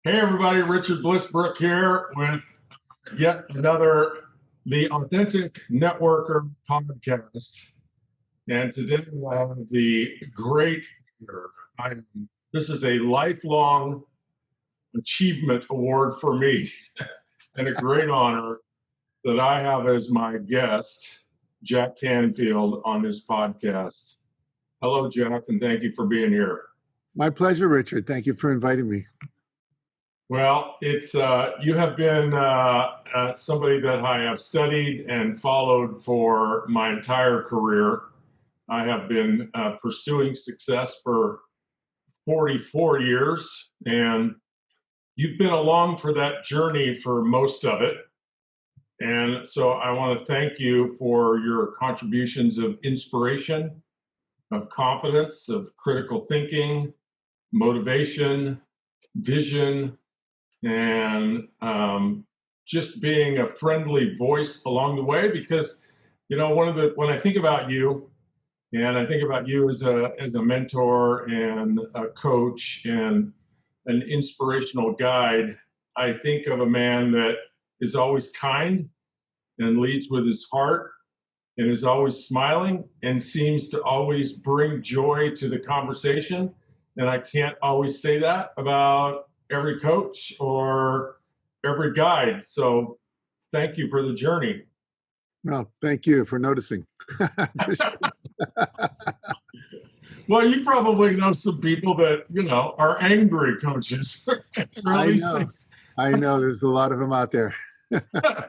Hey everybody, Richard Bliss Brooke here with yet another The Authentic Networker podcast. And today I have the great honor. This is a lifelong achievement award for me and a great honor that I have as my guest, Jack Canfield, on this podcast. Hello, Jack, and thank you for being here. My pleasure, Richard. Thank you for inviting me. Well, it's you have been somebody that I have studied and followed for my entire career. I have been pursuing success for 44 years, and you've been along for that journey for most of it. And so I want to thank you for your contributions of inspiration, of confidence, of critical thinking, motivation, vision, and just being a friendly voice along the way. Because when I think about you, and I think about you as a mentor and a coach and an inspirational guide, I think of a man that is always kind and leads with his heart and is always smiling and seems to always bring joy to the conversation. And I can't always say that about every coach or every guide. So thank you for the journey. Well, thank you for noticing. Well, you probably know some people that, are angry coaches. I know there's a lot of them out there. I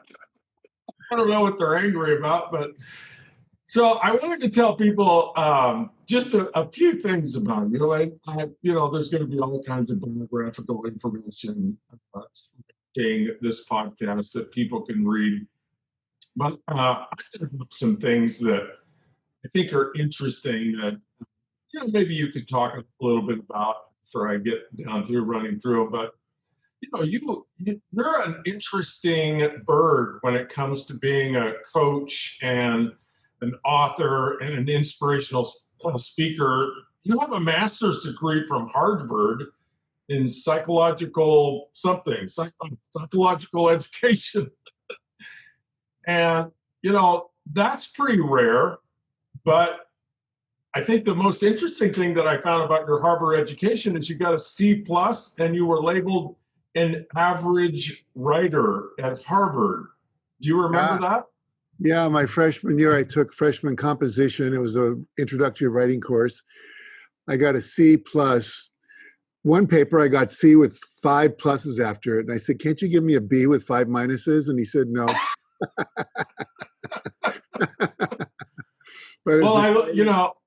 don't know what they're angry about, but so I wanted to tell people just a few things about you. There's going to be all kinds of biographical information in this podcast that people can read. But I have some things that I think are interesting that maybe you could talk a little bit about before I get down to running through them. But you're an interesting bird when it comes to being a coach and an author and an inspirational speaker. You have a master's degree from Harvard in psychological education. And, that's pretty rare. But I think the most interesting thing that I found about your Harvard education is you got a C+ and you were labeled an average writer at Harvard. Do you remember that? Yeah, my freshman year, I took freshman composition. It was an introductory writing course. I got a C+. One paper, I got C with 5 pluses after it. And I said, can't you give me a B with 5 minuses? And he said, no. Well,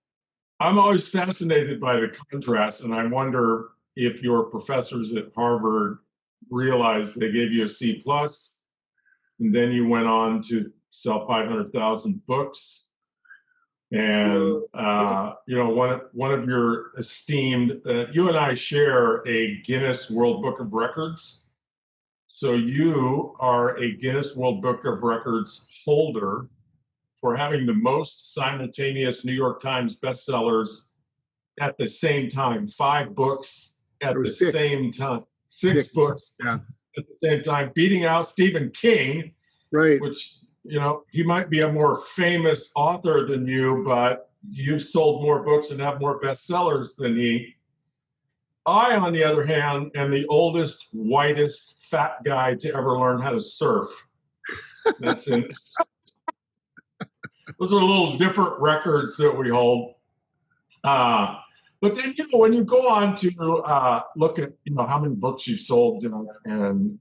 I'm always fascinated by the contrast. And I wonder if your professors at Harvard realized they gave you a C+, and then you went on to sell 500,000 books. And, one of your esteemed, you and I share a Guinness World Book of Records. So you are a Guinness World Book of Records holder for having the most simultaneous New York Times bestsellers at the same time, 5 books at the same time, 6 books at the same time, beating out Stephen King, right? Which, he might be a more famous author than you, but you've sold more books and have more bestsellers than he. I, on the other hand, am the oldest, whitest, fat guy to ever learn how to surf. That's in. Those are little different records that we hold. But then, when you go on to look at, how many books you've sold and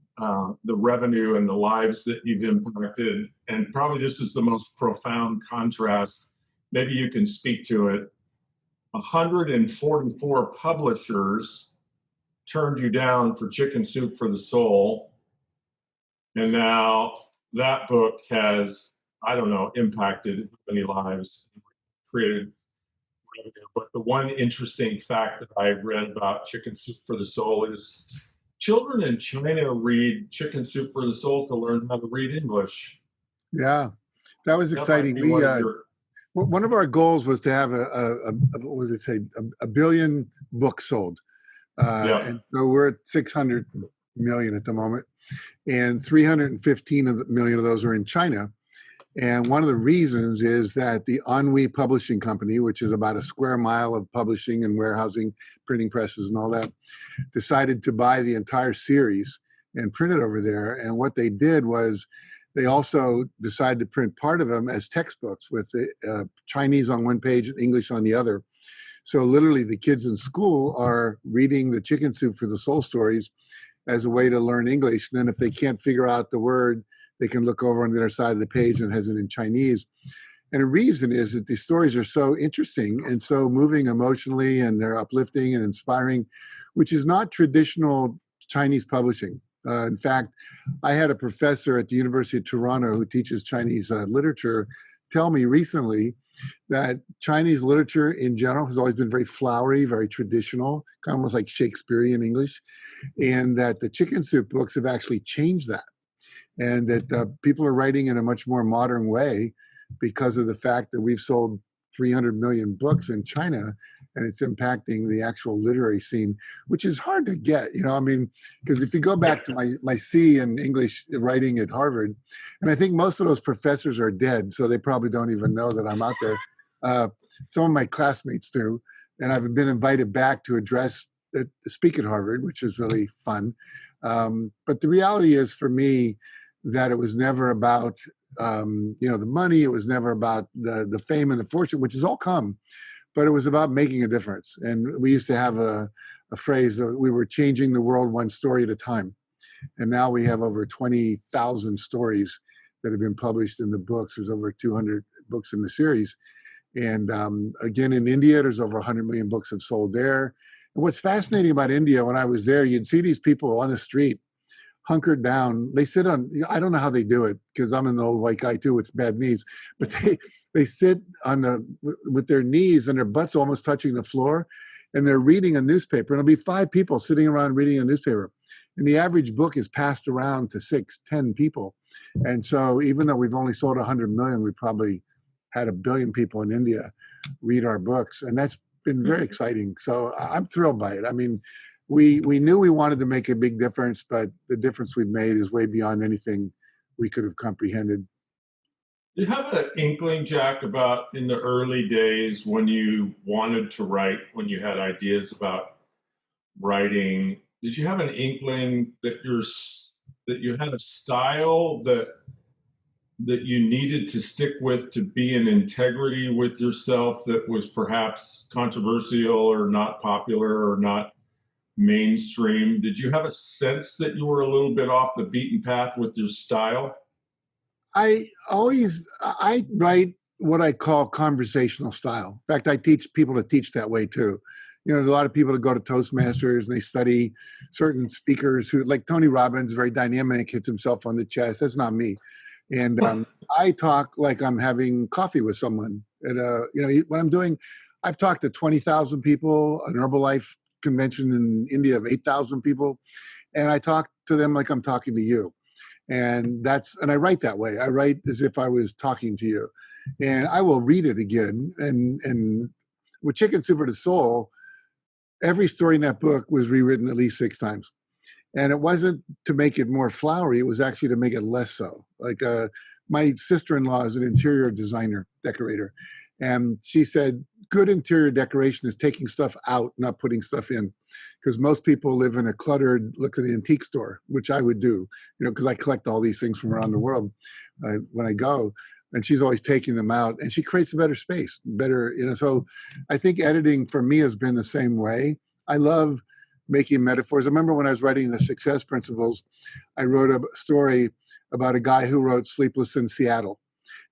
the revenue and the lives that you've impacted, and probably this is the most profound contrast, maybe you can speak to it. 144 publishers turned you down for Chicken Soup for the Soul. And now that book has, impacted many lives, created revenue. But the one interesting fact that I read about Chicken Soup for the Soul is children in China read Chicken Soup for the Soul to learn how to read English. Yeah, that was exciting. One of our goals was to have what was it say, a billion books sold. And so we're at 600 million at the moment, and 315 million of those are in China. And one of the reasons is that the Ennui Publishing Company, which is about a square mile of publishing and warehousing, printing presses and all that, decided to buy the entire series and print it over there. And what they did was they also decided to print part of them as textbooks with the Chinese on one page and English on the other. So literally the kids in school are reading the Chicken Soup for the Soul stories as a way to learn English. And then if they can't figure out the word, they can look over on the other side of the page and it has it in Chinese. And the reason is that these stories are so interesting and so moving emotionally, and they're uplifting and inspiring, which is not traditional Chinese publishing. In fact, I had a professor at the University of Toronto who teaches Chinese literature tell me recently that Chinese literature in general has always been very flowery, very traditional, kind of almost like Shakespearean English, and that the Chicken Soup books have actually changed that, and that people are writing in a much more modern way because of the fact that we've sold 300 million books in China, and it's impacting the actual literary scene, which is hard to get, you know, I mean, because if you go back to my C in English writing at Harvard, and I think most of those professors are dead, so they probably don't even know that I'm out there. Some of my classmates do, and I've been invited back to speak at Harvard, which is really fun. But the reality is for me that it was never about the money. It was never about the fame and the fortune, which has all come, but it was about making a difference. And we used to have a phrase that we were changing the world one story at a time. And now we have over 20,000 stories that have been published in the books. There's over 200 books in the series. And again, in India, there's over 100 million books have sold there. And what's fascinating about India, when I was there, you'd see these people on the street hunkered down. They sit on, I don't know how they do it, because I'm an old white guy too with bad knees, but they sit with their knees and their butts almost touching the floor, and they're reading a newspaper. And it'll be 5 people sitting around reading a newspaper. And the average book is passed around to 6, 10 people. And so even though we've only sold 100 million, we probably had 1 billion people in India read our books. And that's been very exciting. So I'm thrilled by it. I mean, we knew we wanted to make a big difference, but the difference we've made is way beyond anything we could have comprehended. Do you have an inkling, Jack, about in the early days when you wanted to write, when you had ideas about writing, did you have an inkling that you had a style that you needed to stick with to be in integrity with yourself, that was perhaps controversial or not popular or not mainstream? Did you have a sense that you were a little bit off the beaten path with your style? I write what I call conversational style. In fact, I teach people to teach that way too. You know, a lot of people that go to Toastmasters and they study certain speakers who, like Tony Robbins, very dynamic, hits himself on the chest. That's not me. And I talk like I'm having coffee with someone. And, what I'm doing, I've talked to 20,000 people, an Herbalife convention in India of 8,000 people, and I talk to them like I'm talking to you. And I write that way. I write as if I was talking to you. And I will read it again. And with Chicken Soup for the Soul, every story in that book was rewritten at least 6 times. And it wasn't to make it more flowery. It was actually to make it less so. Like my sister-in-law is an interior designer, decorator. And she said, good interior decoration is taking stuff out, not putting stuff in. Because most people live in a cluttered, look at the antique store, which I would do, because I collect all these things from around the world when I go. And she's always taking them out, and she creates a better space, so I think editing for me has been the same way. I love making metaphors. I remember when I was writing The Success Principles, I wrote a story about a guy who wrote Sleepless in Seattle.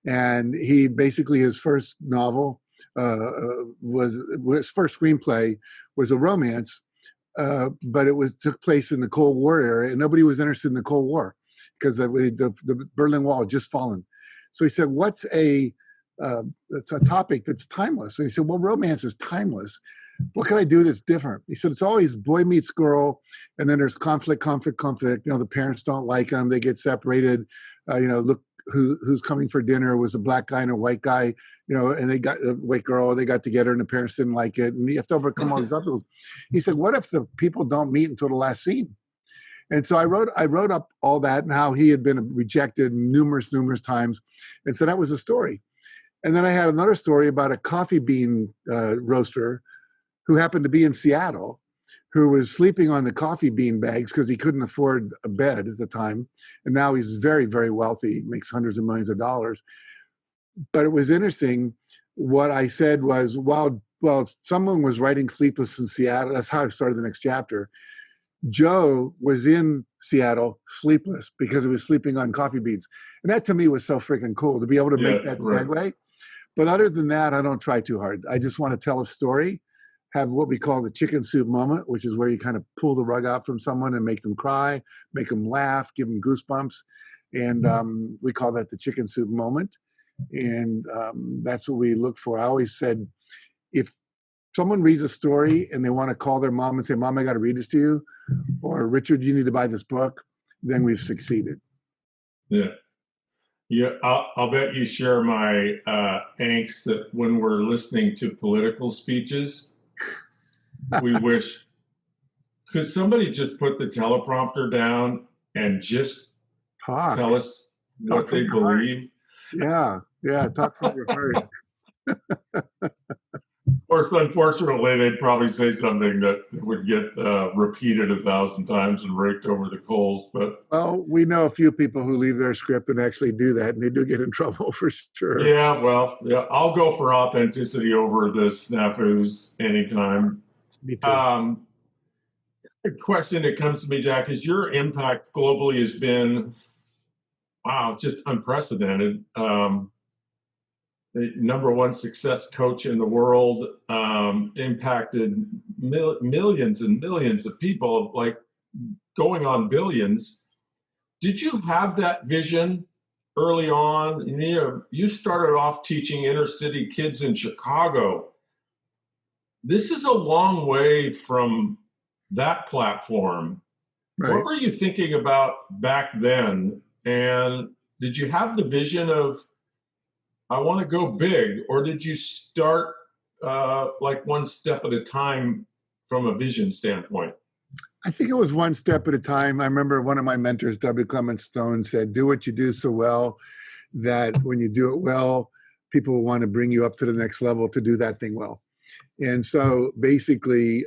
And he basically, his first novel his first screenplay was a romance, but it took place in the Cold War era, and nobody was interested in the Cold War because the Berlin Wall had just fallen. So he said, what's it's a topic that's timeless? And he said, well, romance is timeless. What can I do that's different? He said, it's always boy meets girl, and then there's conflict. The parents don't like them. They get separated. Look who's coming for dinner was a black guy and a white guy, and they got a white girl, they got together and the parents didn't like it. And you have to overcome all these obstacles. He said, what if the people don't meet until the last scene? And so I wrote up all that and how he had been rejected numerous times, and so that was the story. And then I had another story about a coffee bean roaster who happened to be in Seattle, who was sleeping on the coffee bean bags because he couldn't afford a bed at the time. And now he's very, very wealthy, makes hundreds of millions of dollars. But it was interesting. What I said was, well, someone was writing Sleepless in Seattle. That's how I started the next chapter. Joe was in Seattle sleepless because he was sleeping on coffee beans. And that to me was so freaking cool to be able to make that segue. But other than that, I don't try too hard. I just want to tell a story, have what we call the chicken soup moment, which is where you kind of pull the rug out from someone and make them cry, make them laugh, give them goosebumps. And we call that the chicken soup moment. And that's what we look for. I always said, if someone reads a story and they want to call their mom and say, Mom, I got to read this to you, or Richard, you need to buy this book, then we've succeeded. Yeah. Yeah, I'll bet you share my angst that when we're listening to political speeches, we wish, could somebody just put the teleprompter down and just tell us what they believe? Yeah, talk from your heart. Of course, unfortunately, they'd probably say something that would get repeated 1,000 times and raked over the coals. But well, we know a few people who leave their script and actually do that, and they do get in trouble for sure. Yeah, well, yeah, I'll go for authenticity over the snafus anytime. Me too. A question that comes to me, Jack, is your impact globally has been, wow, just unprecedented. The #1 success coach in the world, impacted millions and millions of people, like going on billions. Did you have that vision early on? You started off teaching inner city kids in Chicago. This is a long way from that platform. Right. What were you thinking about back then? And did you have the vision of, I want to go big, or did you start like one step at a time from a vision standpoint? I think it was one step at a time. I remember one of my mentors, W. Clement Stone, said, do what you do so well that when you do it well, people will want to bring you up to the next level to do that thing well. And so basically,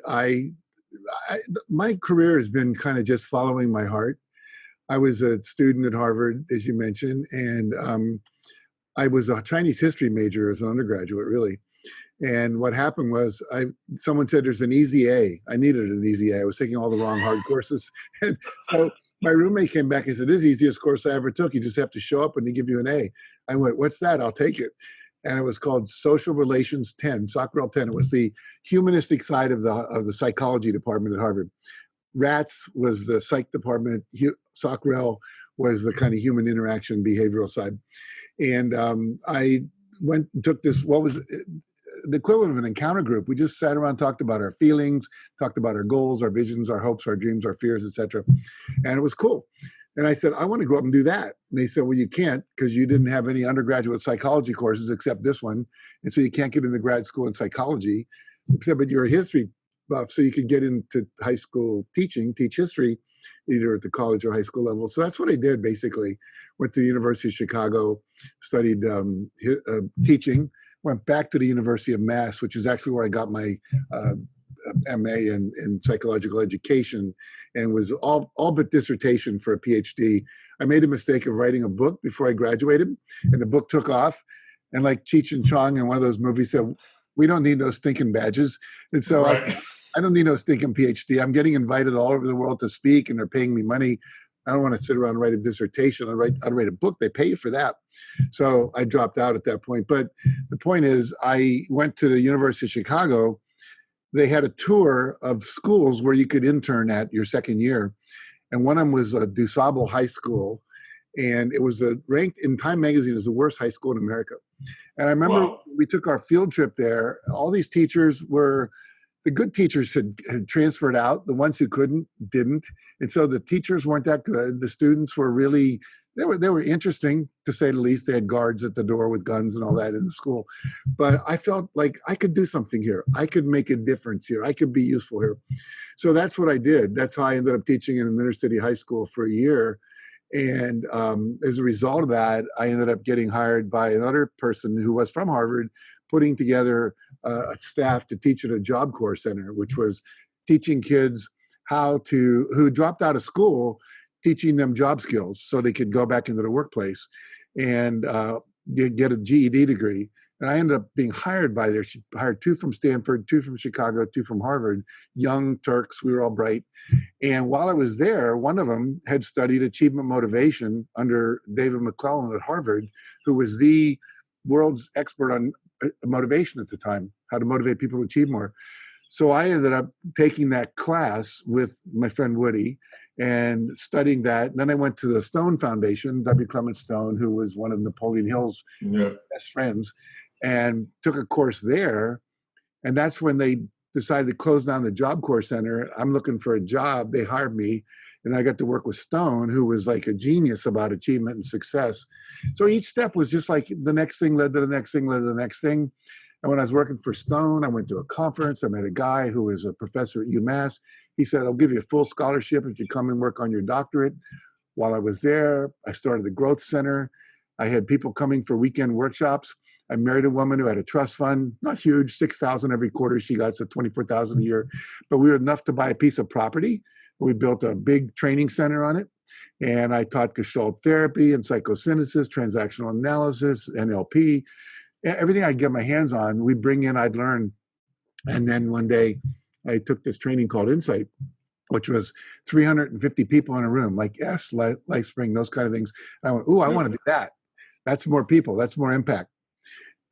my career has been kind of just following my heart. I was a student at Harvard, as you mentioned, and I was a Chinese history major as an undergraduate, really. And what happened was, someone said there's an easy A. I needed an easy A. I was taking all the wrong hard courses. And so my roommate came back and said, this is the easiest course I ever took. You just have to show up and they give you an A. I went, what's that? I'll take it. And it was called Social Relations 10, Socrel 10. It was the humanistic side of the psychology department at Harvard. RATS was the psych department. Socrel was the kind of human interaction behavioral side. And I went and took this, what was the equivalent of an encounter group. We just sat around, talked about our feelings, talked about our goals, our visions, our hopes, our dreams, our fears, etc. And it was cool. And I said, I want to go up and do that. And they said, well, you can't because you didn't have any undergraduate psychology courses except this one. And so you can't get into grad school in psychology. But you're a history buff, so you could get into high school teach history, either at the college or high school level. So that's what I did, basically. Went to the University of Chicago, studied teaching, went back to the University of Mass, which is actually where I got my MA in psychological education, and was all but dissertation for a PhD. I made a mistake of writing a book before I graduated, and the book took off. And like Cheech and Chong in one of those movies said, we don't need no stinking badges. And so I don't need no stinking PhD. I'm getting invited all over the world to speak, and they're paying me money. I don't want to sit around and write a dissertation. I'd write a book. They pay you for that. So I dropped out at that point. But the point is, I went to the University of Chicago. They had a tour of schools where you could intern at your second year. And one of them was DuSable High School. And it was ranked in Time Magazine as the worst high school in America. And I remember we took our field trip there. All these teachers were, the good teachers had transferred out. The ones who couldn't, didn't. And so the teachers weren't that good. The students were really they were interesting, to say the least. They had guards at the door with guns and all that in the school. But I felt like I could do something here. I could make a difference here. I could be useful here. So that's what I did. That's how I ended up teaching in an inner city high school for a year. And as a result of that, I ended up getting hired by another person who was from Harvard, putting together a staff to teach at a Job Corps center, which was teaching kids who dropped out of school, teaching them job skills so they could go back into the workplace and get a GED degree. And I ended up being hired by there. She hired 2 from Stanford, 2 from Chicago, 2 from Harvard, young Turks. We were all bright. And while I was there, one of them had studied achievement motivation under David McClellan at Harvard, who was the world's expert on motivation at the time, how to motivate people to achieve more. So I ended up taking that class with my friend Woody and studying that. And then I went to the Stone Foundation, W. Clement Stone, who was one of Napoleon Hill's best friends, and took a course there. And that's when they decided to close down the Job Corps Center. I'm looking for a job. They hired me, and I got to work with Stone, who was like a genius about achievement and success. So each step was just like the next thing led to the next thing led to the next thing. And when I was working for Stone, I went to a conference. I met a guy who was a professor at UMass. He said, I'll give you a full scholarship if you come and work on your doctorate. While I was there, I started the Growth Center. I had people coming for weekend workshops. I married a woman who had a trust fund, not huge, $6,000 every quarter she got, so $24,000 a year. But we were enough to buy a piece of property. We built a big training center on it. And I taught Gestalt therapy and psychosynthesis, transactional analysis, NLP. Everything I get my hands on, we'd bring in, I'd learn. And then one day I took this training called Insight, which was 350 people in a room, like LifeSpring, those kind of things. And I went, ooh, I want to do that. That's more people, that's more impact.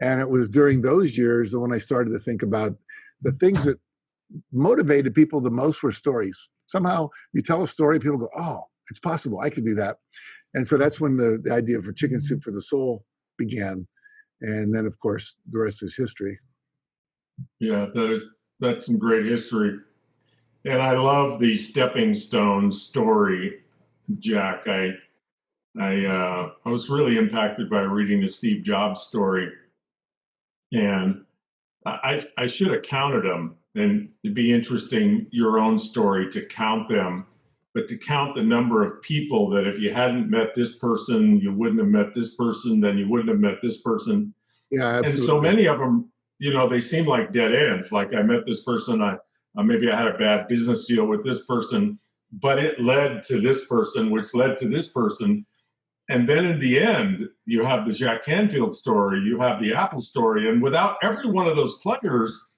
And it was during those years that when I started to think about the things that motivated people the most were stories. Somehow you tell a story, people go, oh, it's possible, I could do that. And so that's when the idea for Chicken Soup for the Soul began. And then, of course, the rest is history. Yeah, that's some great history. And I love the stepping stone story, Jack. I was really impacted by reading the Steve Jobs story. And I should have counted them. And it'd be interesting, your own story, to count them, but to count the number of people that if you hadn't met this person, you wouldn't have met this person, then you wouldn't have met this person. Yeah, absolutely. And so many of them, they seem like dead ends. Like I met this person, maybe I had a bad business deal with this person, but it led to this person, which led to this person. And then in the end, you have the Jack Canfield story, you have the Apple story. And without every one of those players,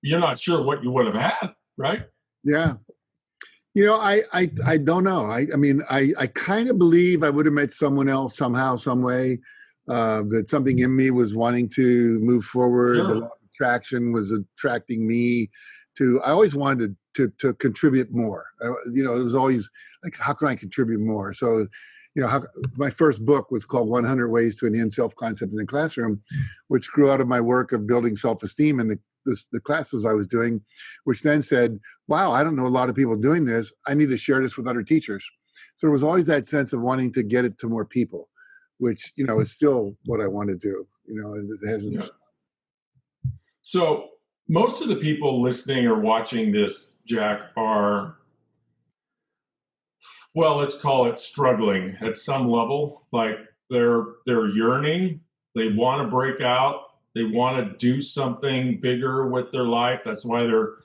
you're not sure what you would have had, right? Yeah. I don't know. I mean, I kind of believe I would have met someone else somehow, some way, that something in me was wanting to move forward. Sure. The law of attraction was attracting me I always wanted to contribute more. It was always like, how can I contribute more? So, my first book was called 100 Ways to Enhance Self-Concept in the Classroom, which grew out of my work of building self-esteem in the classes I was doing, which then said, wow, I don't know a lot of people doing this. I need to share this with other teachers. So there was always that sense of wanting to get it to more people, which, is still what I want to do. It hasn't. Yeah. So most of the people listening or watching this, Jack, are, well, let's call it struggling at some level. Like they're yearning, they want to break out, they want to do something bigger with their life. That's why they're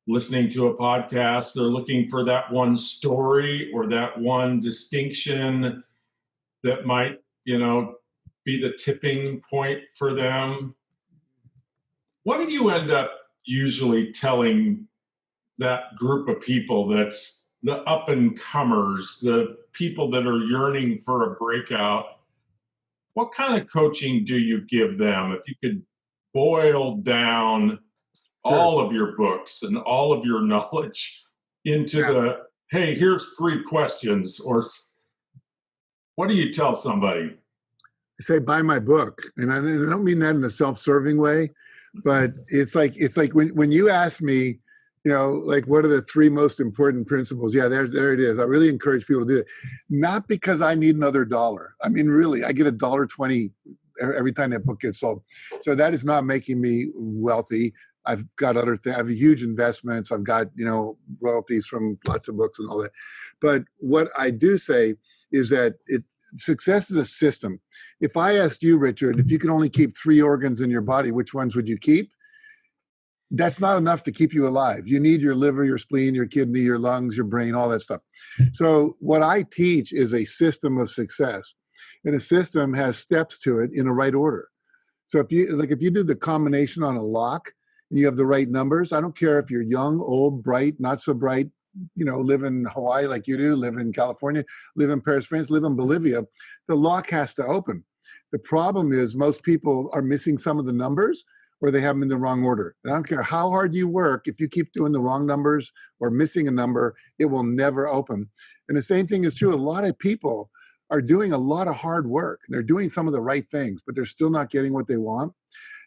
listening to a podcast. They're looking for that one story or that one distinction that might, be the tipping point for them. What do you end up usually telling that group of people, that's the up and comers, the people that are yearning for a breakout? What kind of coaching do you give them? If you could boil down all of your books and all of your knowledge into hey, here's 3 questions, or what do you tell somebody? I say, buy my book. And I don't mean that in a self-serving way, but it's like when you asked me, like what are the three most important principles? Yeah, there it is. I really encourage people to do it. Not because I need another dollar. I mean, really, I get $1.20 every time that book gets sold. So that is not making me wealthy. I've got other things. I have huge investments. I've got, royalties from lots of books and all that. But what I do say is that success is a system. If I asked you, Richard, if you could only keep 3 organs in your body, which ones would you keep? That's not enough to keep you alive. You need your liver, your spleen, your kidney, your lungs, your brain, all that stuff. So what I teach is a system of success. And a system has steps to it in the right order. So if you do the combination on a lock and you have the right numbers, I don't care if you're young, old, bright, not so bright, live in Hawaii like you do, live in California, live in Paris, France, live in Bolivia, the lock has to open. The problem is most people are missing some of the numbers or they have them in the wrong order. And I don't care how hard you work, if you keep doing the wrong numbers or missing a number, it will never open. And the same thing is true. A lot of people are doing a lot of hard work. They're doing some of the right things, but they're still not getting what they want.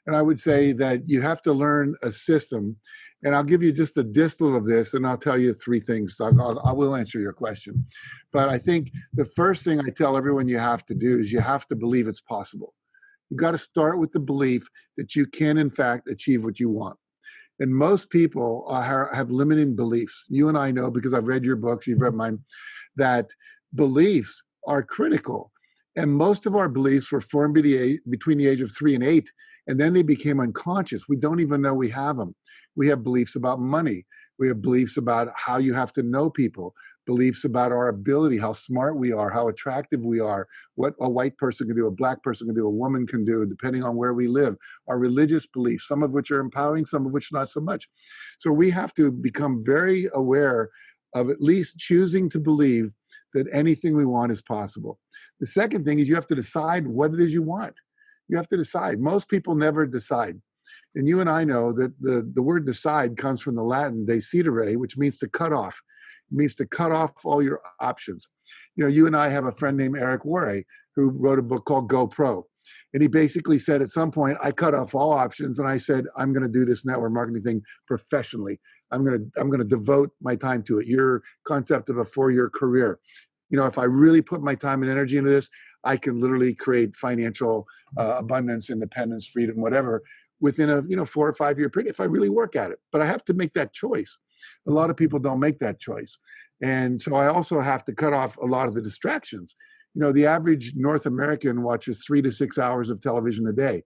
And I would say that you have to learn a system. And I'll give you just a distal of this, and I'll tell you 3 things. I will answer your question. But I think the first thing I tell everyone you have to do is you have to believe it's possible. You've got to start with the belief that you can, in fact, achieve what you want. And most people have limiting beliefs. You and I know, because I've read your books, you've read mine, that beliefs are critical. And most of our beliefs were formed between the age of 3 and 8, and then they became unconscious. We don't even know we have them. We have beliefs about money. We have beliefs about how you have to know people, beliefs about our ability, how smart we are, how attractive we are, what a white person can do, a black person can do, a woman can do, depending on where we live, our religious beliefs, some of which are empowering, some of which not so much. So we have to become very aware of at least choosing to believe that anything we want is possible. The second thing is you have to decide what it is you want. You have to decide. Most people never decide. And you and I know that the word decide comes from the Latin decidere, which means to cut off. It means to cut off all your options. You and I have a friend named Eric Worre who wrote a book called Go Pro. And he basically said at some point, I cut off all options and I said, I'm going to do this network marketing thing professionally. I'm going to devote my time to it. Your concept of a 4-year career. If I really put my time and energy into this, I can literally create financial abundance, independence, freedom, whatever, within a 4 or 5 year period if I really work at it. But I have to make that choice. A lot of people don't make that choice. And so I also have to cut off a lot of the distractions. The average North American watches 3 to 6 hours of television a day.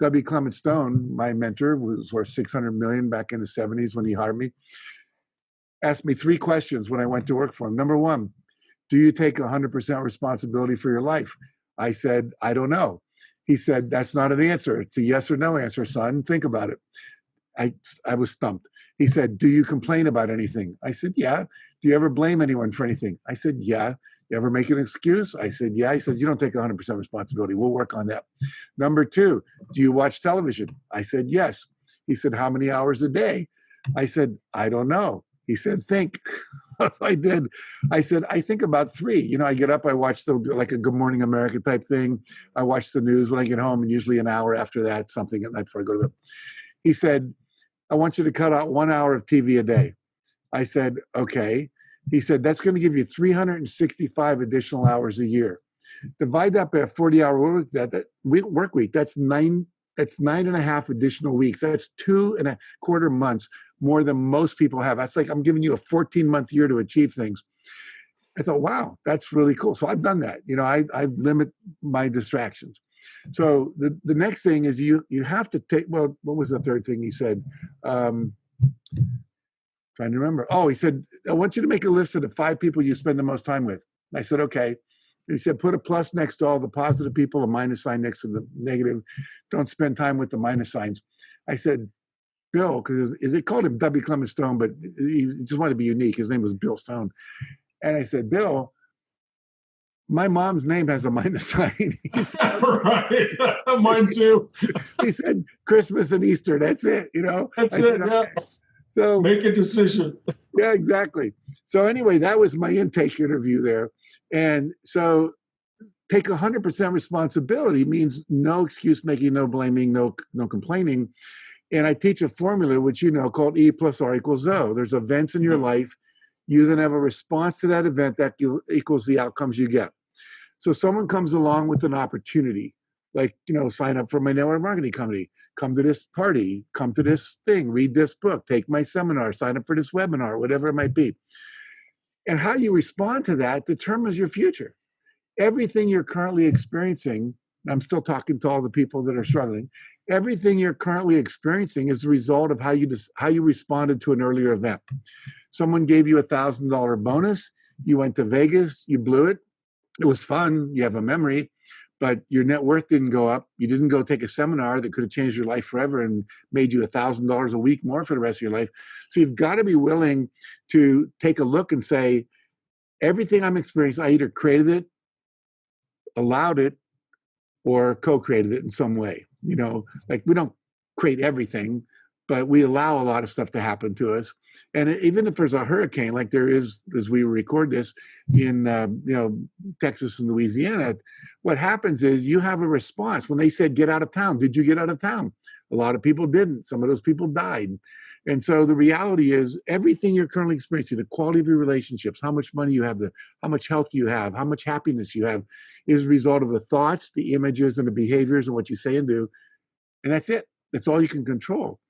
W. Clement Stone, my mentor, was worth $600 million back in the 70s when he hired me, asked me 3 questions when I went to work for him. Number 1, do you take 100% responsibility for your life? I said, I don't know. He said, that's not an answer. It's a yes or no answer, son. Think about it. I was stumped. He said, do you complain about anything? I said, yeah. Do you ever blame anyone for anything? I said, yeah. You ever make an excuse? I said, yeah. He said, you don't take 100% responsibility. We'll work on that. Number 2, do you watch television? I said, yes. He said, how many hours a day? I said, I don't know. He said, think. I did. I said, I think about 3. I get up, I watch like a Good Morning America type thing. I watch the news when I get home, and usually an hour after that, something at night before I go to bed. He said, I want you to cut out 1 hour of TV a day. I said, okay. He said, that's going to give you 365 additional hours a year. Divide that by a 40-hour work week. That's 9.5 additional weeks. That's 2.25 months more than most people have. That's like I'm giving you a 14-month year to achieve things. I thought, wow, that's really cool. So I've done that. I limit my distractions. So the next thing is you have to take, well, what was the third thing he said? Trying to remember. Oh, he said, I want you to make a list of the 5 people you spend the most time with. I said, okay. He said, put a plus next to all the positive people, a minus sign next to the negative. Don't spend time with the minus signs. I said, Bill, because they called him W. Clement Stone, but he just wanted to be unique. His name was Bill Stone. And I said, Bill, my mom's name has a minus sign. He said, Right. Mine too. He said, Christmas and Easter, that's it, That's I said, it, yeah. okay. So make a decision. Yeah, exactly. So anyway, that was my intake interview there. And so take 100% responsibility means no excuse making, no blaming, no complaining. And I teach a formula, which you know, called E plus R equals O. There's events in your life. You then have a response to that event that equals the outcomes you get. So someone comes along with an opportunity, like, you know, sign up for my network marketing company, come to this party, come to this thing, read this book, take my seminar, sign up for this webinar, whatever it might be. And how you respond to that determines your future. Everything you're currently experiencing, I'm still talking to all the people that are struggling, everything you're currently experiencing is a result of how you responded to an earlier event. Someone gave you $1,000 bonus, you went to Vegas, you blew it. It was fun, you have a memory, but your net worth didn't go up. You didn't go take a seminar that could have changed your life forever and made you $1,000 a week more for the rest of your life. So you've got to be willing to take a look and say, everything I'm experiencing, I either created it, allowed it, or co-created it in some way. You know, like we don't create everything, but we allow a lot of stuff to happen to us. And even if there's a hurricane, like there is, as we record this in, you know, Texas and Louisiana, what happens is you have a response. When they said, get out of town, did you get out of town? A lot of people didn't. Some of those people died. And so the reality is everything you're currently experiencing, the quality of your relationships, how much money you have, how much health you have, how much happiness you have, is a result of the thoughts, the images, and the behaviors and what you say and do. And that's it. That's all you can control.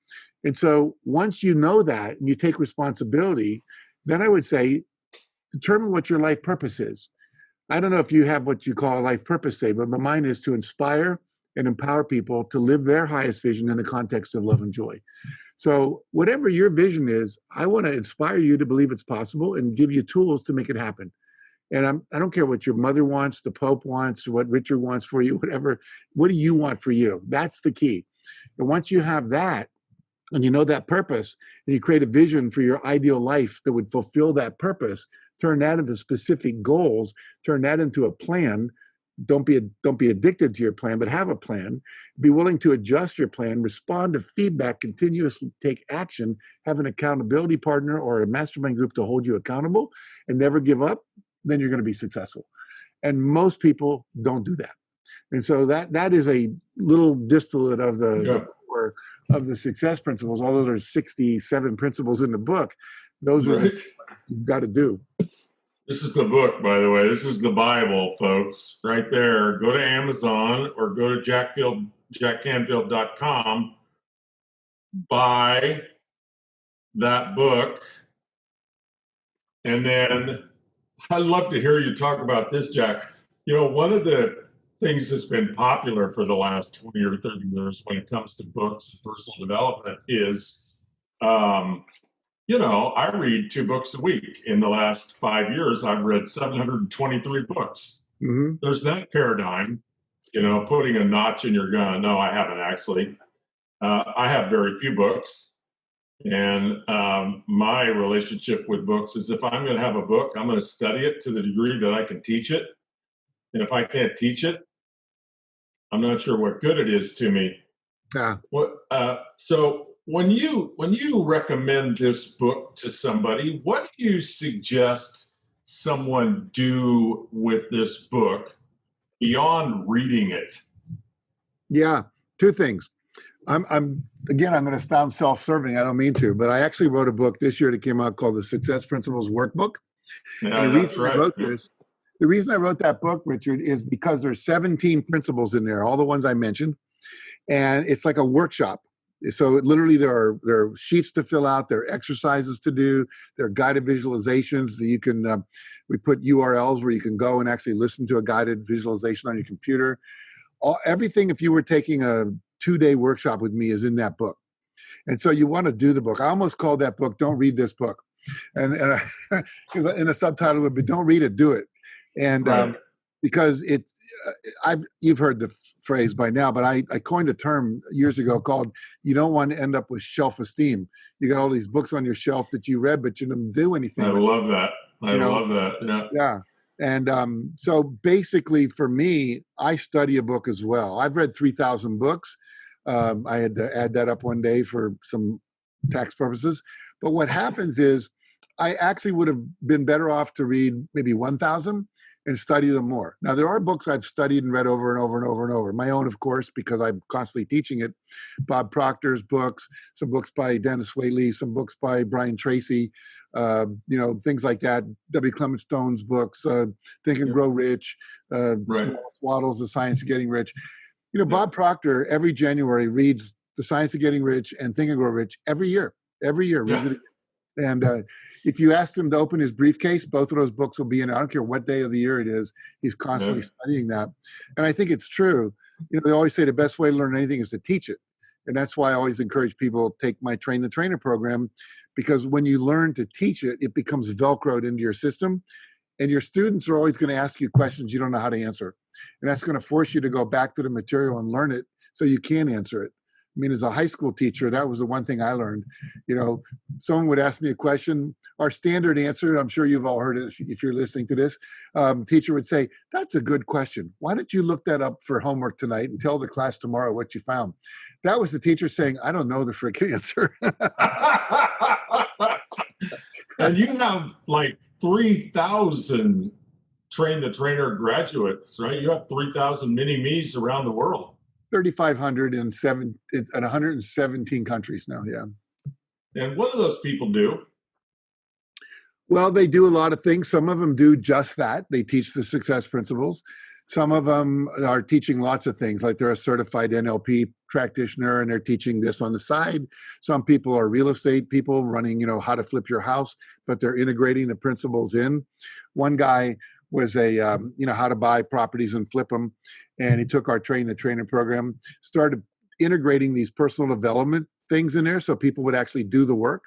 And so once you know that and you take responsibility, then I would say, determine what your life purpose is. I don't know if you have what you call a life purpose statement, but mine is to inspire and empower people to live their highest vision in the context of love and joy. So whatever your vision is, I want to inspire you to believe it's possible and give you tools to make it happen. And I don't care what your mother wants, the Pope wants, what Richard wants for you, whatever. What do you want for you? That's the key. And once you have that, and you know that purpose, and you create a vision for your ideal life that would fulfill that purpose, turn that into specific goals, turn that into a plan. Don't be addicted to your plan, but have a plan. Be willing to adjust your plan, respond to feedback, continuously take action, have an accountability partner or a mastermind group to hold you accountable, and never give up, then you're going to be successful. And most people don't do that. And so that is a little distillate of the core of the success principles, although there's 67 principles in the book. Those are what you've got to do. This is the book, by the way. This is the Bible, folks, right there. Go to Amazon or go to jackcanfield.com, buy that book, and then I'd love to hear you talk about this, Jack. You know, one of the things that's been popular for the last 20 or 30 years when it comes to books and personal development is, you know, I read 2 books a week. In the last 5 years, I've read 723 books. Mm-hmm. There's that paradigm, you know, putting a notch in your gun. No, I haven't actually. I have very few books. And my relationship with books is if I'm going to have a book, I'm going to study it to the degree that I can teach it. And if I can't teach it, I'm not sure what good it is to me. Yeah. So when you recommend this book to somebody, what do you suggest someone do with this book beyond reading it? Yeah, 2 things. I'm going to sound self-serving. I don't mean to, but I actually wrote a book this year that came out called the Success Principles Workbook. Yeah, and the that's reason right. I wrote this, the reason I wrote that book, Richard, is because there's 17 principles in there, all the ones I mentioned, and it's like a workshop. So literally there are sheets to fill out, there are exercises to do, there are guided visualizations that you can, we put URLs where you can go and actually listen to a guided visualization on your computer. Everything, if you were taking a 2-day workshop with me, is in that book. And so you want to do the book. I almost called that book, Don't Read This Book. And because in the subtitle would be, don't read it, do it. And Right. Because you've heard the phrase by now, but I coined a term years ago called, you don't want to end up with shelf-esteem. You got all these books on your shelf that you read, but you didn't do anything. I love that. I love that. Yeah. Yeah. And so basically for me, I study a book as well. I've read 3,000 books. I had to add that up one day for some tax purposes. But what happens is I actually would have been better off to read maybe 1,000 and study them more. Now, there are books I've studied and read over and over and over and over. My own, of course, because I'm constantly teaching it. Bob Proctor's books, some books by Dennis Whaley, some books by Brian Tracy, things like that. W. Clement Stone's books, Think and Grow Rich, Right. Wallace Wattles, The Science of Getting Rich. Bob Proctor every January reads The Science of Getting Rich and Think and Grow Rich every year. Every year, reads it. And if you asked him to open his briefcase, both of those books will be in it. I don't care what day of the year it is. He's constantly studying that. And I think it's true. They always say the best way to learn anything is to teach it. And that's why I always encourage people to take my Train the Trainer program, because when you learn to teach it, it becomes Velcroed into your system. And your students are always going to ask you questions you don't know how to answer. And that's going to force you to go back to the material and learn it so you can answer it. I mean, as a high school teacher, that was the one thing I learned. Someone would ask me a question. Our standard answer, I'm sure you've all heard it if you're listening to this, teacher would say, "That's a good question. Why don't you look that up for homework tonight and tell the class tomorrow what you found?" That was the teacher saying, "I don't know the freaking answer." And you have like 3,000 Train the Trainer graduates, right? You have 3,000 mini-me's around the world. 3,500 in 117 countries now, yeah. And what do those people do? Well, they do a lot of things. Some of them do just that. They teach the success principles. Some of them are teaching lots of things, like they're a certified NLP practitioner and they're teaching this on the side. Some people are real estate people running, how to flip your house, but they're integrating the principles in. One guy was how to buy properties and flip them. And he took our Train the Trainer program, started integrating these personal development things in there so people would actually do the work.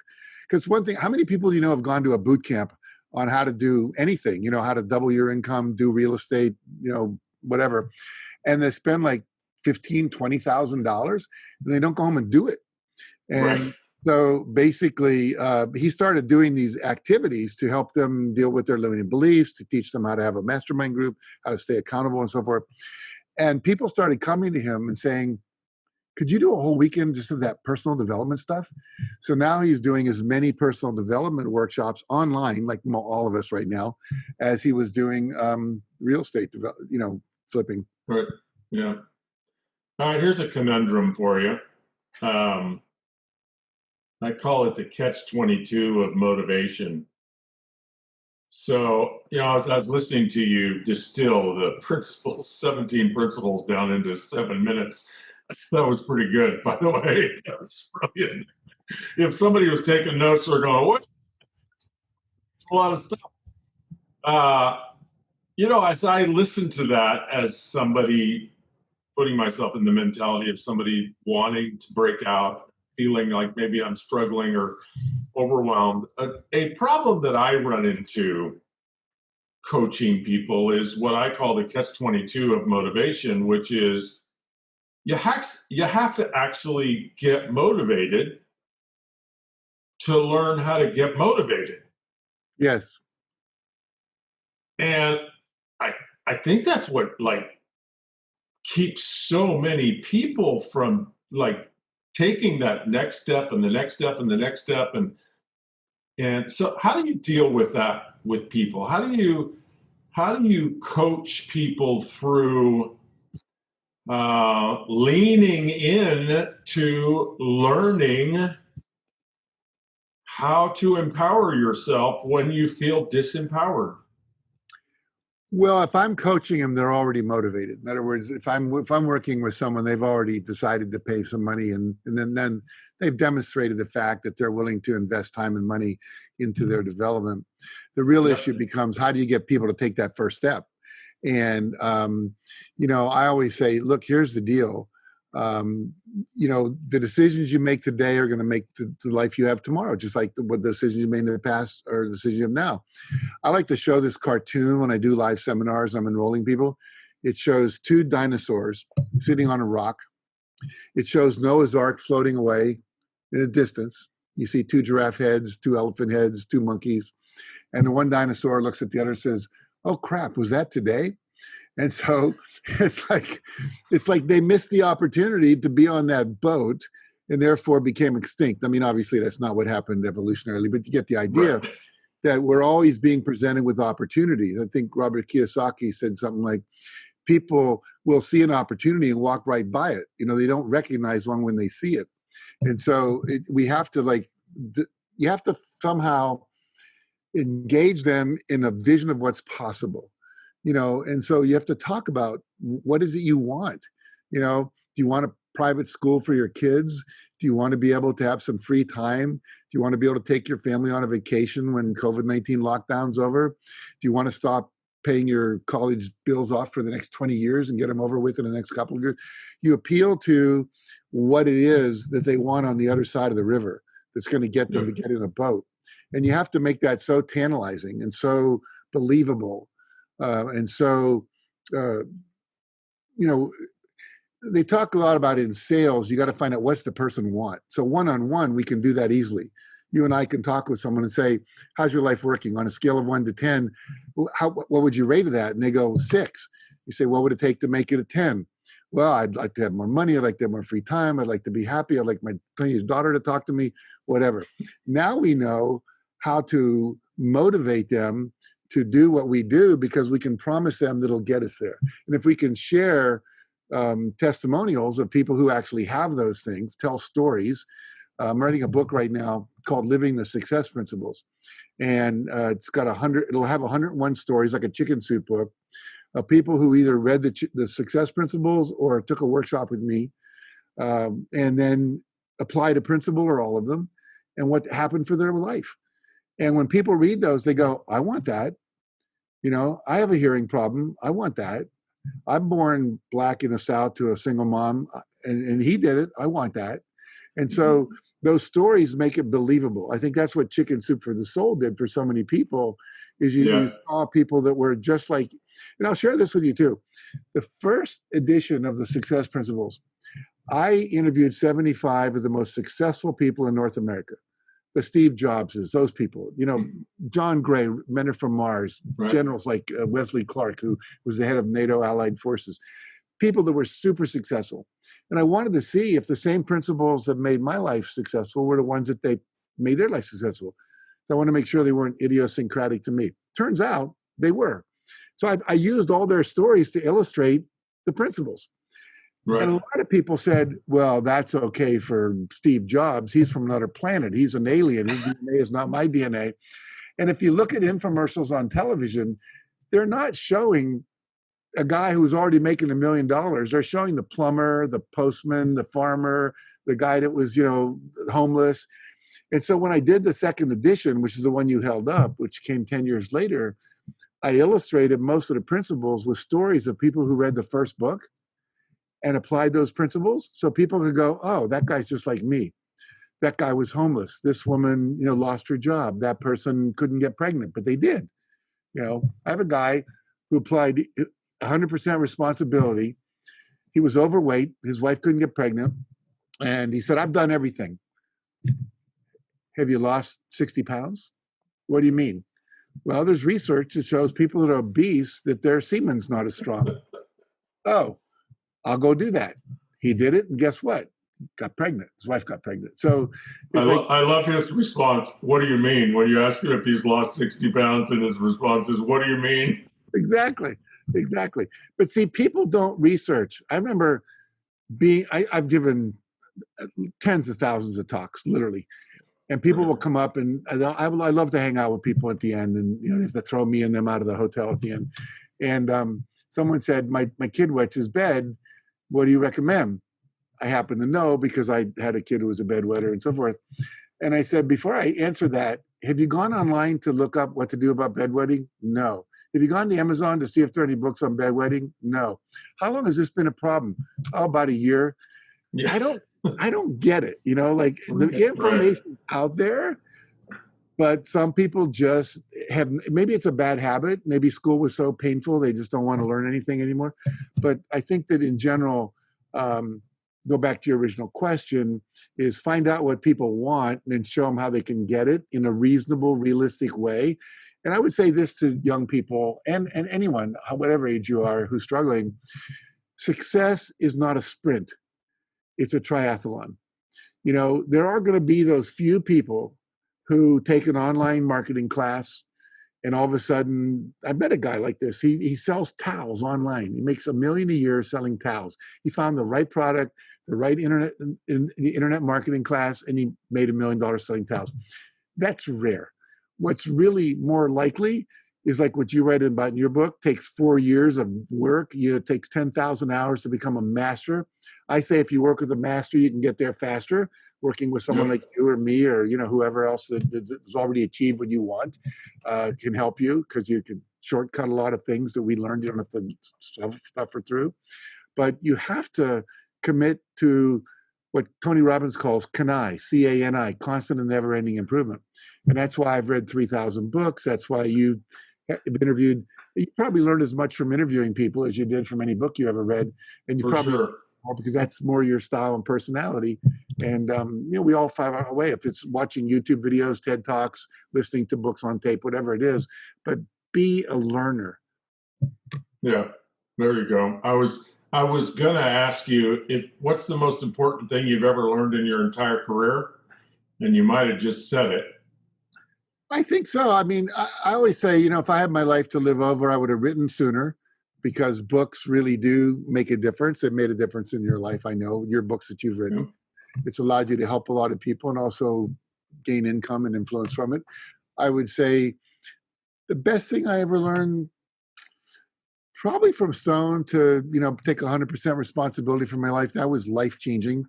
Because one thing, how many people do you know have gone to a boot camp on how to do anything, how to double your income, do real estate, whatever. And they spend like $15,000, $20,000 and they don't go home and do it. And so basically, he started doing these activities to help them deal with their limiting beliefs, to teach them how to have a mastermind group, how to stay accountable and so forth. And people started coming to him and saying, "Could you do a whole weekend just of that personal development stuff?" So now he's doing as many personal development workshops online, like all of us right now, as he was doing real estate, flipping. Right. Yeah. All right. Here's a conundrum for you. I call it the catch-22 of motivation. So, as I was listening to you distill the principles, 17 principles down into 7 minutes, that was pretty good, by the way. That was brilliant. If somebody was taking notes, they're going, "What? It's a lot of stuff." As I listen to that, as somebody putting myself in the mentality of somebody wanting to break out, feeling like maybe I'm struggling or overwhelmed, a problem that I run into coaching people is what I call the catch-22 of motivation, which is you have to actually get motivated to learn how to get motivated. Yes. And I think that's what keeps so many people from taking that next step and the next step and the next step. And so how do you deal with that with people? How do you coach people through leaning in to learning how to empower yourself when you feel disempowered? Well, if I'm coaching them, they're already motivated. In other words, if I'm working with someone, they've already decided to pay some money, and then they've demonstrated the fact that they're willing to invest time and money into their development. The real issue becomes, how do you get people to take that first step? And I always say, look, here's the deal. The decisions you make today are going to make the life you have tomorrow, just like what the decisions you made in the past are the decisions you have now. I like to show this cartoon when I do live seminars. I'm enrolling people. It shows 2 dinosaurs sitting on a rock. It shows Noah's Ark floating away in the distance. You see 2 giraffe heads, 2 elephant heads, 2 monkeys. And the one dinosaur looks at the other and says, "Oh crap, was that today?" And so it's like they missed the opportunity to be on that boat and therefore became extinct. I mean, obviously that's not what happened evolutionarily, but you get the idea. Right. that we're always being presented with opportunities. I think Robert Kiyosaki said something like, people will see an opportunity and walk right by it. They don't recognize one when they see it. And so we have to you have to somehow engage them in a vision of what's possible, and so you have to talk about what is it you want. Do you want a private school for your kids? Do you want to be able to have some free time? Do you want to be able to take your family on a vacation when COVID-19 lockdown's over? Do you want to stop paying your college bills off for the next 20 years and get them over with in the next couple of years? You appeal to what it is that they want on the other side of the river that's going to get them to get in a boat. And you have to make that so tantalizing and so believable. And so, they talk a lot about in sales, you got to find out what's the person want. So one-on-one, we can do that easily. You and I can talk with someone and say, how's your life working? On a scale of 1 to 10, what would you rate it at? And they go 6. You say, what would it take to make it a 10? Well, I'd like to have more money. I'd like to have more free time. I'd like to be happy. I'd like my teenage daughter to talk to me, whatever. Now we know how to motivate them to do what we do because we can promise them that it'll get us there. And if we can share testimonials of people who actually have those things, tell stories. I'm writing a book right now called Living the Success Principles. And it's got it'll have 101 stories, like a chicken soup book, of people who either read the Success Principles or took a workshop with me, and then applied a principle or all of them, and what happened for their life. And when people read those, they go, I want that. I have a hearing problem. I want that. I'm born black in the South to a single mom, and he did it. I want that. And so those stories make it believable. I think that's what Chicken Soup for the Soul did for so many people, is you saw people that were just like, and I'll share this with you too. The first edition of the Success Principles, I interviewed 75 of the most successful people in North America. The Steve Jobses, those people, John Gray, Men Are From Mars, right. Generals like Wesley Clark, who was the head of NATO Allied Forces, people that were super successful. And I wanted to see if the same principles that made my life successful were the ones that they made their life successful. So I want to make sure they weren't idiosyncratic to me. Turns out they were. So I used all their stories to illustrate the principles. Right. And a lot of people said, well, that's okay for Steve Jobs. He's from another planet. He's an alien. His DNA is not my DNA. And if you look at infomercials on television, they're not showing a guy who's already making $1 million. They're showing the plumber, the postman, the farmer, the guy that was, homeless. And so when I did the second edition, which is the one you held up, which came 10 years later, I illustrated most of the principles with stories of people who read the first book and applied those principles, so people could go, oh, that guy's just like me. That guy was homeless. This woman, lost her job. That person couldn't get pregnant, but they did. I have a guy who applied 100% responsibility. He was overweight. His wife couldn't get pregnant. And he said, I've done everything. Have you lost 60 pounds? What do you mean? Well, there's research that shows people that are obese, that their semen's not as strong. Oh, I'll go do that. He did it, and guess what? Got pregnant. His wife got pregnant. So I love his response. What do you mean? When you ask him if he's lost 60 pounds, and his response is, what do you mean? Exactly. But see, people don't research. I remember I've given tens of thousands of talks, literally. And people will come up, and I love to hang out with people at the end, and they have to throw me and them out of the hotel at the end. And someone said, my kid wets his bed. What do you recommend? I happen to know because I had a kid who was a bedwetter and so forth. And I said, before I answer that, have you gone online to look up what to do about bedwetting? No. Have you gone to Amazon to see if there are any books on bedwetting? No. How long has this been a problem? Oh, about a year. Yeah. I don't get it. The information out there, but some people just have, maybe it's a bad habit. Maybe school was so painful, they just don't want to learn anything anymore. But I think that in general, go back to your original question, is find out what people want and then show them how they can get it in a reasonable, realistic way. And I would say this to young people and anyone, whatever age you are, who's struggling, success is not a sprint. It's a triathlon. There are going to be those few people who take an online marketing class, and all of a sudden, I met a guy like this. He sells towels online. He makes $1 million a year selling towels. He found the right product, the right internet in the internet marketing class, and he made $1 million selling towels. That's rare. What's really more likely is like what you write about in your book. Takes 4 years of work. It takes 10,000 hours to become a master. I say if you work with a master, you can get there faster. Working with someone like you or me or whoever else that has already achieved what you want can help you, because you can shortcut a lot of things that we learned. You don't have to suffer through, but you have to commit to what Tony Robbins calls CANI, C-A-N-I, constant and never-ending improvement. And that's why I've read 3,000 books. That's why you've interviewed. You probably learned as much from interviewing people as you did from any book you ever read. And you For probably sure. more because that's more your style and personality. And we all find our way. If it's watching YouTube videos, TED Talks, listening to books on tape, whatever it is, but be a learner. Yeah, there you go. I was gonna ask you what's the most important thing you've ever learned in your entire career, and you might have just said it. I think so. I mean, I always say, if I had my life to live over, I would have written sooner, because books really do make a difference. It made a difference in your life. I know your books that you've written. Yeah. It's allowed you to help a lot of people and also gain income and influence from it. I would say the best thing I ever learned, probably from Stone, to, take 100% responsibility for my life. That was life-changing.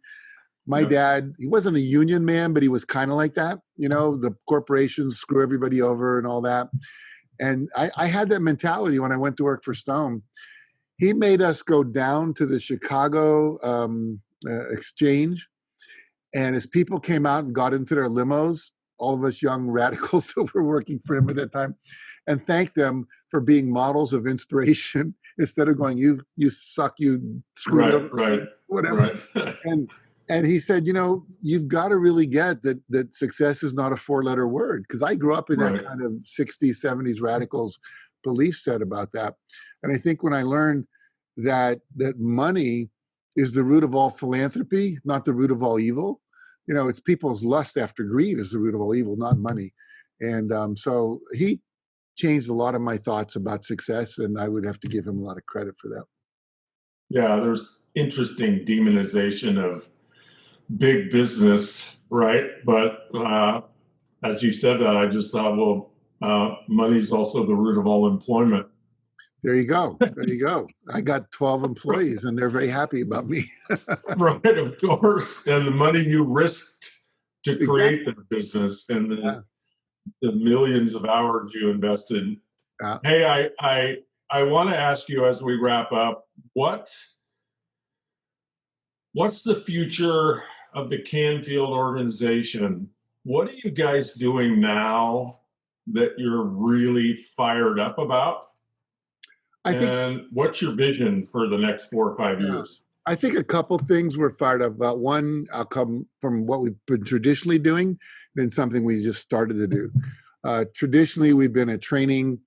My dad, he wasn't a union man, but he was kind of like that. The corporations screw everybody over and all that. And I had that mentality when I went to work for Stone. He made us go down to the Chicago exchange. And as people came out and got into their limos, all of us young radicals that were working for him at that time, and thanked them for being models of inspiration instead of going, you suck, you screwed up, whatever. Right. And he said, you've got to really get that success is not a 4-letter word. Because I grew up in that kind of 60s, 70s radicals belief set about that. And I think when I learned that money is the root of all philanthropy, not the root of all evil. It's people's lust after greed is the root of all evil, not money. And so he changed a lot of my thoughts about success, and I would have to give him a lot of credit for that. Yeah, there's interesting demonization of big business, right? But as you said that, I just thought, well, money's also the root of all employment. There you go. There you go. I got 12 employees, and they're very happy about me. Right, of course. And the money you risked to create the business, and the millions of hours you invested. Hey, I want to ask you as we wrap up, what's the future of the Canfield organization? What are you guys doing now that you're really fired up about? And what's your vision for the next 4 or 5 years? I think a couple things we're fired up about. One, I'll come from what we've been traditionally doing, then something we just started to do. Traditionally, we've been a training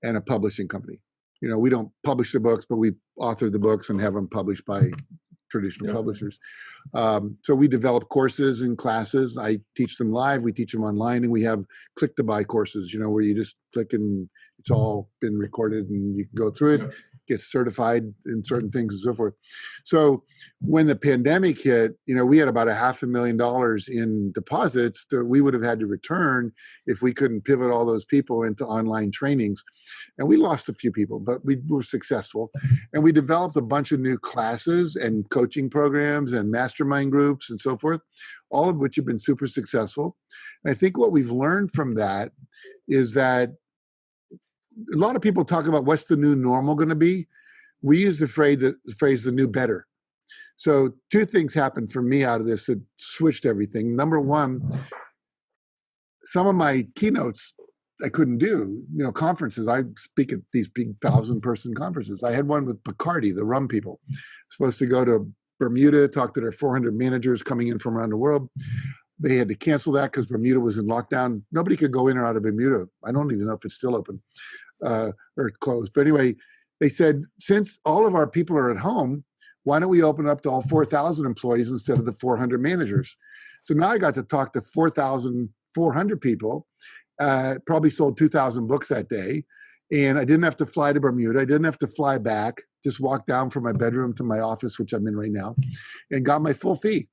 and a publishing company. We don't publish the books, but we author the books and have them published by traditional publishers. So we develop courses and classes. I teach them live, we teach them online, and we have click to buy courses, where you just click and it's all been recorded and you can go through it, get certified in certain things and so forth. So when the pandemic hit, we had about $500,000 in deposits that we would have had to return if we couldn't pivot all those people into online trainings. And we lost a few people, but we were successful. And we developed a bunch of new classes and coaching programs and mastermind groups and so forth, all of which have been super successful. And I think what we've learned from that is that a lot of people talk about what's the new normal going to be. We use the phrase the new better. So 2 things happened for me out of this that switched everything. Number one, some of my keynotes I couldn't do, conferences. I speak at these big 1,000-person conferences. I had one with Bacardi, the rum people, supposed to go to Bermuda, talk to their 400 managers coming in from around the world. They had to cancel that because Bermuda was in lockdown. Nobody could go in or out of Bermuda. I don't even know if it's still open or closed. But anyway, they said, since all of our people are at home, why don't we open up to all 4,000 employees instead of the 400 managers? So now I got to talk to 4,000 400 people, probably sold 2,000 books that day. And I didn't have to fly to Bermuda. I didn't have to fly back, just walk down from my bedroom to my office, which I'm in right now, and got my full fee.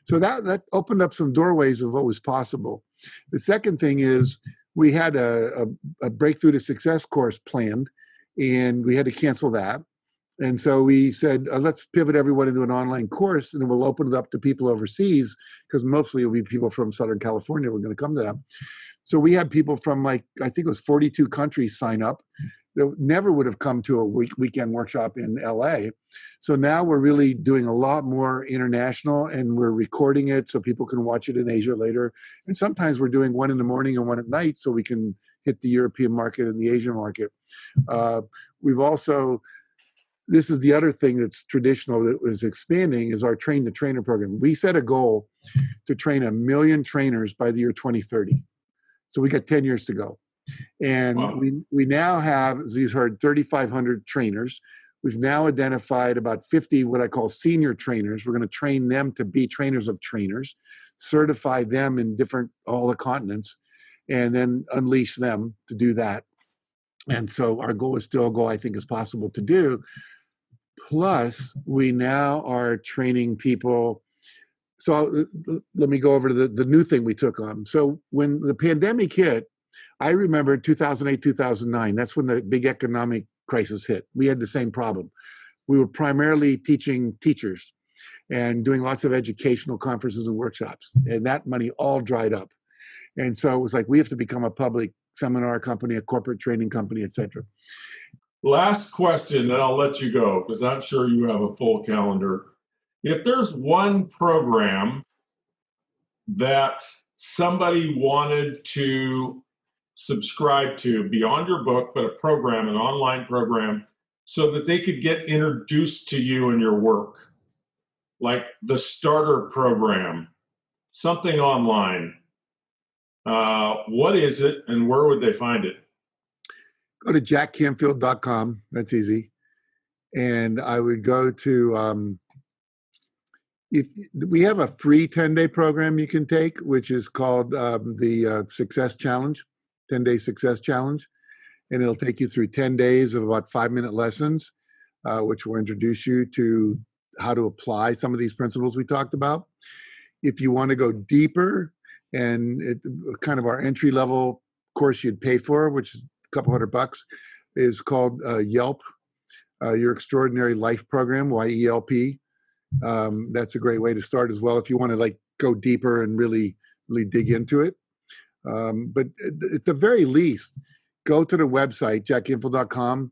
So that opened up some doorways of what was possible. The second thing is we had a Breakthrough to Success course planned, and we had to cancel that. And so we said, let's pivot everyone into an online course, and then we'll open it up to people overseas, because mostly it'll be people from Southern California who are going to come to that. So we had people from, like, I think it was 42 countries sign up that never would have come to a weekend workshop in LA. So now we're really doing a lot more international, and we're recording it so people can watch it in Asia later. And sometimes we're doing one in the morning and one at night so we can hit the European market and the Asian market. We've also, this is the other thing that's traditional that was expanding, is our Train the Trainer program. We set a goal to train 1 million trainers by the year 2030. So we got 10 years to go. And Wow. we now have, as you've heard, 3,500 trainers. We've now identified about 50 what I call senior trainers. We're going to train them to be trainers of trainers, certify them in all the continents, and then unleash them to do that. And so our goal is still a goal I think is possible to do. Plus, we now are training people. So let me go over to the new thing we took on. So when the pandemic hit, I remember 2008, 2009, that's when the big economic crisis hit. We had the same problem. We were primarily teaching teachers and doing lots of educational conferences and workshops, and that money all dried up. And so it was like, we have to become a public seminar company, a corporate training company, et cetera. Last question, and I'll let you go, because I'm sure you have a full calendar. If there's one program that somebody wanted to subscribe to beyond your book, but a program, an online program, so that they could get introduced to you and your work, like the starter program, something online, what is it and where would they find it? Go to jackcanfield.com. That's easy. And I would go to, if we have a free 10-day program you can take, which is called the Success Challenge, 10-day Success Challenge. And it'll take you through 10 days of about 5-minute lessons, which will introduce you to how to apply some of these principles we talked about. If you want to go deeper, and kind of our entry-level course you'd pay for, which is a couple $100, is called YELP, Your Extraordinary Life Program, YELP. That's a great way to start as well if you want to like go deeper and really dig into it. But at the very least, go to the website, jackcanfield.com,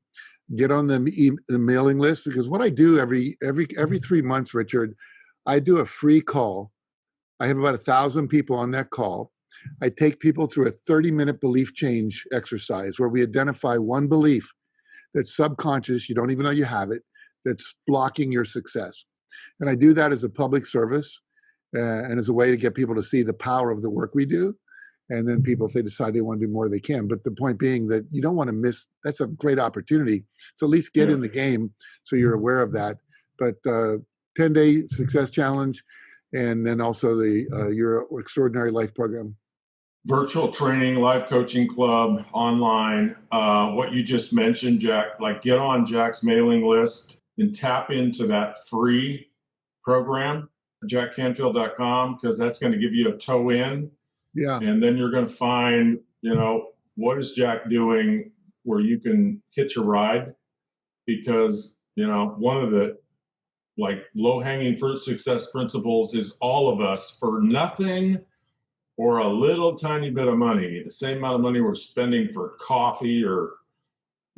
get on the mailing list, because what I do every 3 months, Richard, I do a free call. I have about 1,000 people on that call. I take people through a 30-minute belief change exercise where we identify one belief that's subconscious, you don't even know you have it, that's blocking your success. And I do that as a public service and as a way to get people to see the power of the work we do. And then people, if they decide they want to do more, they can. But the point being that you don't want to miss, that's a great opportunity. So at least get in the game so you're aware of that. But 10-day Success Challenge, and then also the Your Extraordinary Life Program. Virtual training, life coaching club, online, what you just mentioned, Jack, like get on Jack's mailing list and tap into that free program, jackcanfield.com, because that's going to give you a toe in. Yeah. And then you're going to find, what is Jack doing where you can hitch a ride, because, one of the like low-hanging fruit success principles is all of us, for nothing or a little tiny bit of money, the same amount of money we're spending for coffee or,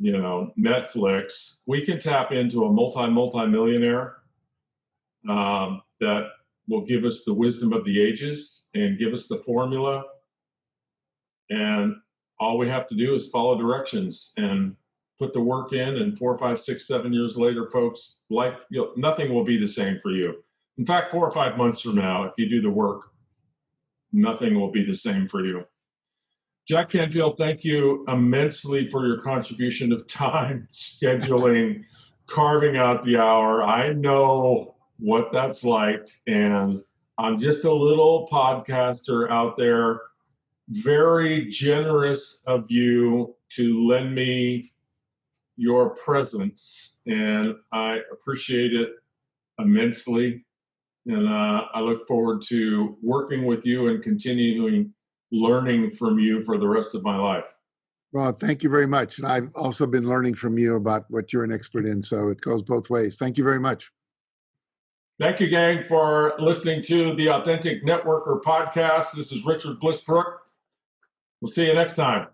Netflix, we can tap into a multi-millionaire that will give us the wisdom of the ages and give us the formula. And all we have to do is follow directions and put the work in, and 4, 5, 6, 7 years later, folks, life, nothing will be the same for you. In fact, 4 or 5 months from now, if you do the work, nothing will be the same for you. Jack Canfield, thank you immensely for your contribution of time, scheduling, carving out the hour. I know what that's like, and I'm just a little podcaster out there very generous of you to lend me your presence, and I appreciate it immensely. And I look forward to working with you and continuing learning from you for the rest of my life. Well, thank you very much. And I've also been learning from you about what you're an expert in. So it goes both ways. Thank you very much. Thank you, gang, for listening to the Authentic Networker podcast. This is Richard Blissbrook. We'll see you next time.